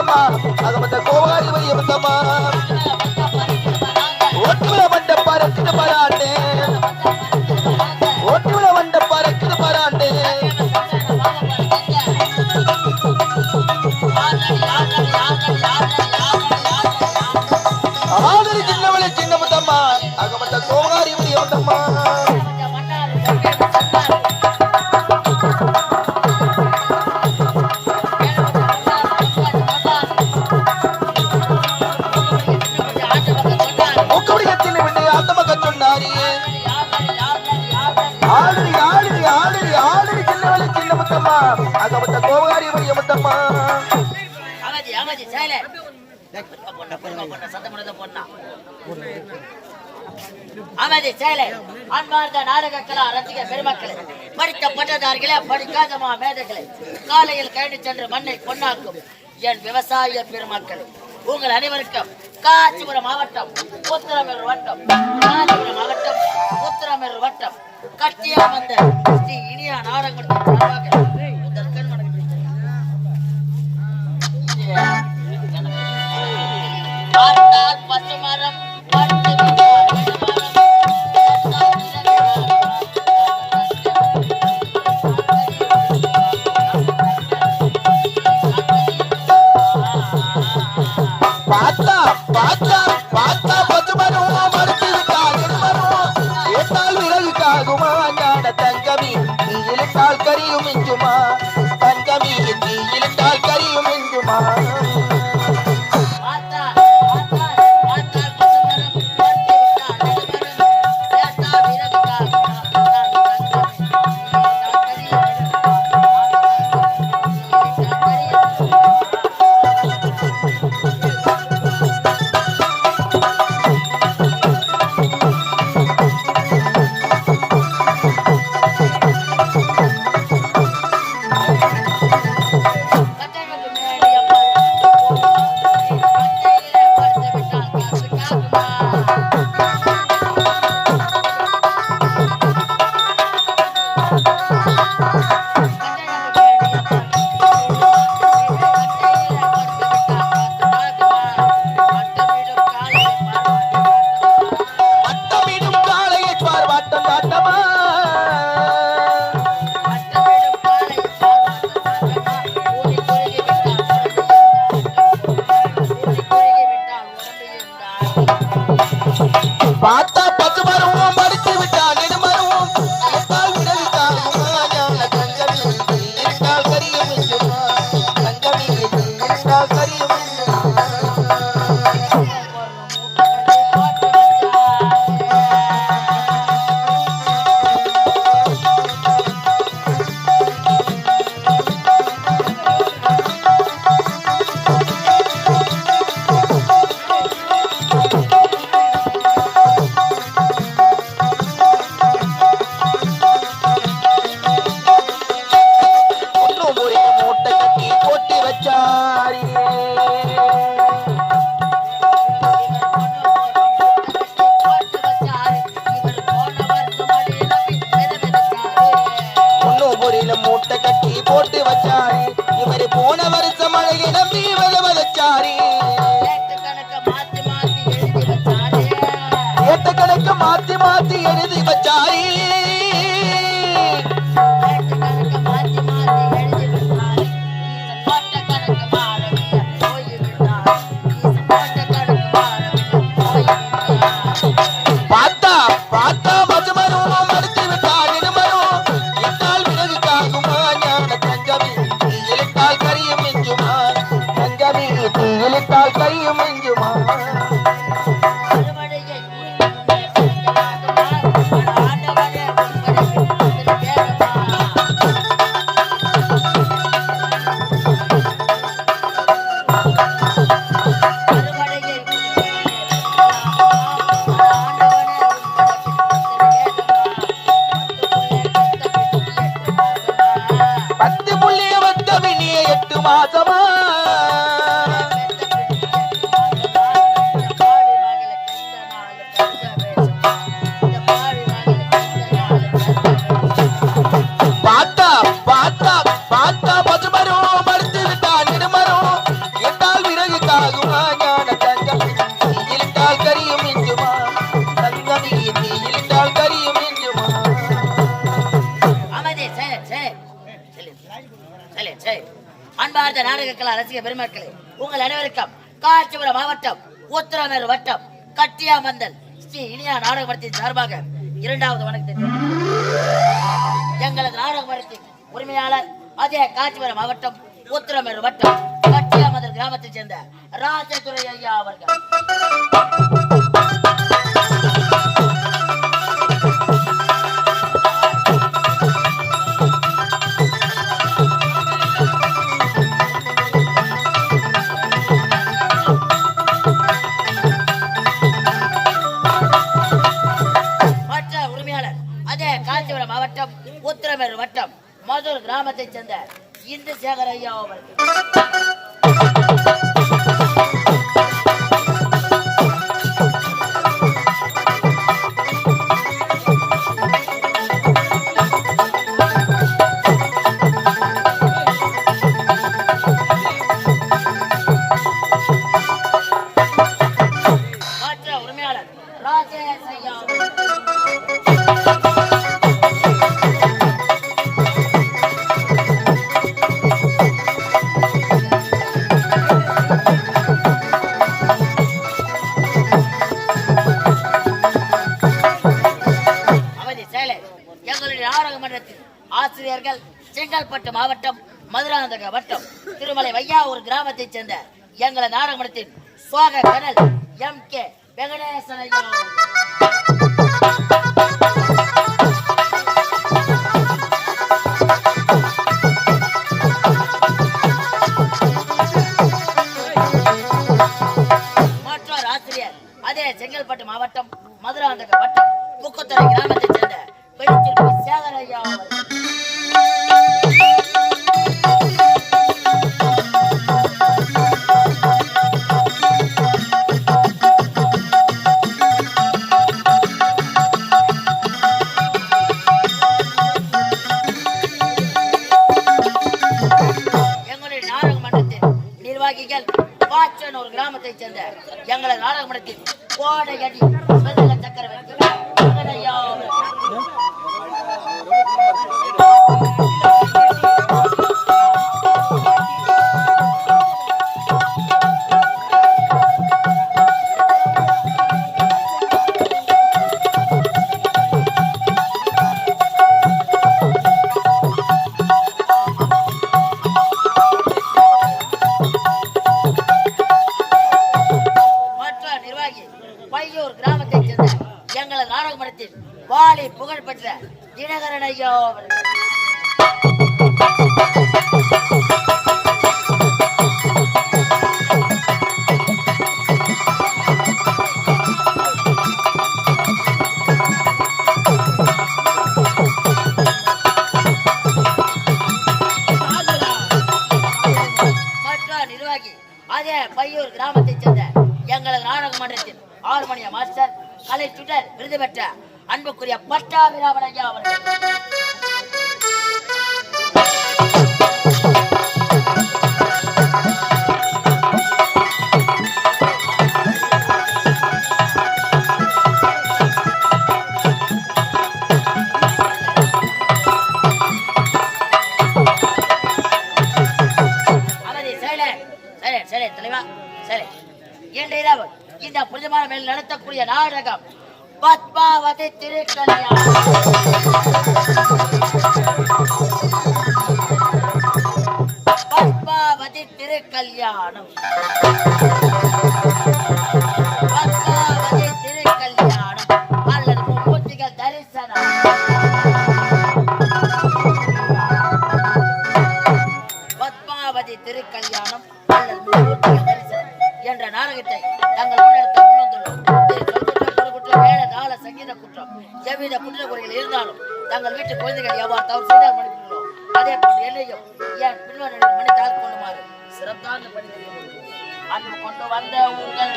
முத்தம்மா அகமத்த கோவாரி வரிய முத்தம்மா ஒட்டுல வண்ட பறக்குது பராண்டே ஒட்டுல வண்ட பறக்குது பராண்டே ஆதரி சின்னவளே சின்ன முத்தம்மா அகமத்த கோவாரி வரிய முத்தம்மா அன்பார்ந்த நாடக கலா ரசிக பெருமக்களே, படித்த பட்டதார்களே, படிக்காத மேதைகளே, காலையில் கழனி சென்று மண்ணை பொன்னாக்கும் என் விவசாய பெருமக்களே, உங்கள் அனைவருக்கும் காஞ்சிபுரம் மாவட்டம் உத்திரமேரூர் வட்டம் கட்டியா வந்த ஸ்ரீ இனியா நாடகத்தின் பசுமரம் மாத்தி மாத்தி எழுதி வச்சாரி பார்த்தா பார்த்தா மதுமரும் மறுத்து விட்டால் இடுமரும் எட்டால் விறகு காகுமா ஞான தங்கமி இழுத்தால் கரியும் மிஞ்சுமா தங்கமி இழுத்தால் கரியும் மிஞ்சுமா பார்த்தா பார்த்தா பார்த்தா பசுமரும் மறுத்து விட்டால் இடுமரும் எட்டால் சரி சரி. அன்பார்ந்த நாடகக்கலா ரசிக பெருமக்களே, உங்கள் அனைவருக்கும் காஞ்சிபுரம் மாவட்டம் உத்திரமேறு வட்டம் கட்டியாமந்தல் ஸ்ரீ இனியா நாடகமன்றத்தின் சார்பாக இரண்டாவது வணக்கத்தை எங்களது நாடகமன்றத்தின் உரிமையாளர் அதே காஞ்சிபுரம் மாவட்டம் உத்திரமேறு வட்டம் கட்டியாமந்தல் கிராமத்தைச் சேர்ந்த ராஜதுரை ஐயா அவர்கள். காஞ்சிபுரம் மாவட்டம் உத்திரமேறு வட்டம் மதுர் கிராமத்தைச் சேர்ந்த இந்து சேகர் ஐயா அவர்கள். மற்ற உரிமையாளர் ராஜேஷ் ஐயா ஆசிரியர்கள் செங்கல்பட்டு மாவட்டம் மதுராந்தக வட்டம் திருமலை வையாவூர் கிராமத்தைச் சேர்ந்த எங்களது நாடகமன்றத்தின் சுவாக கனல் MK வெங்கடேசன் ஐயா. மற்றொரு ஆசிரியர் அதே செங்கல்பட்டு மாவட்டம் மதுராந்தக வட்டம் முக்குத்துறை கிராமத்தைச் சேர்ந்த பெருச்சிற்பி சேகர் ஐயா. எங்களுடைய நாடகமன்றத்தின் நிர்வாகிகள் பாச்சன் ஒரு கிராமத்தைச் சேர்ந்த எங்களது நாடகமன்றத்தின் கோடையடி சக்கரவர்த்தி ஐயா. பையூர் கிராமத்தைச் சேர்ந்த எங்களது நாடகமன்றத்தில் வாலி புகழ்பெற்ற தினகரன் ஐயா அவர்கள். மற்ற நிர்வாகி அதே பையூர் கிராமத்தைச் சேர்ந்த எங்களது நாடகமன்றத்தில் 6 மணிய மாஸ்டர் கலை சுடர் விருது பெற்ற அன்புக்குரிய பட்டாபிராமன் ஐயா அவர்கள். சரி தலைவா சரி. இன்றைய இரவு இந்த புனிதமான மேல் நடத்தக்கூடிய நாடகம் பத்மாவதி திருக்கல்யாணம். பத்மாவதி திருக்கல்யாணம். பத்மாவதி திருக்கல்யாணம் அல்லது மும்மூர்த்திகள் தரிசனம். பத்மாவதி திருக்கல்யாணம் அல்லது மும்மூர்த்திகள் தரிசனம் என்ற நாடகத்தை தங்கள் முன்னெடுத்து முன்வந்துள்ளோம். வேலை கால சங்கீத குற்றம் எவ்வித குற்றக்குறைகள் இருந்தாலும் தங்கள் வீட்டு குழந்தைகள் எவ்வாறு தவறு செய்தால் மன்னிக்கிறோம், அதே போன்று என்னையும் என் பின்வரில் மன்னித்தால் கொள்ளுமாறு சிறப்பான பணி அன்பு கொண்டு வந்த உங்கள்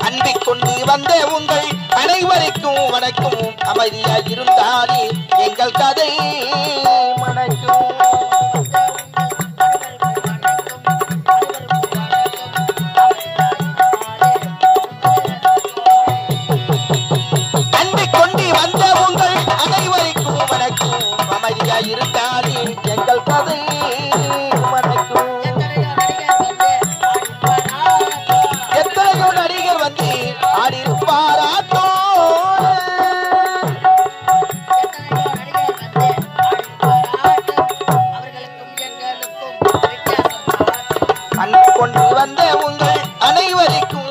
அன்பிக் கொண்டு வந்த உங்கள் அனைவருக்கும் வணக்கம். அமைதியாக இருந்தாலே எங்கள் கதை மணக்கும். இருந்தாலே எங்கள் கதை மணக்கும். எத்தனையோ நடிகர் வந்து ஆடிருப்பாராட்டோ. அன்பு கொண்டு வந்த உங்கள் அனைவருக்கும்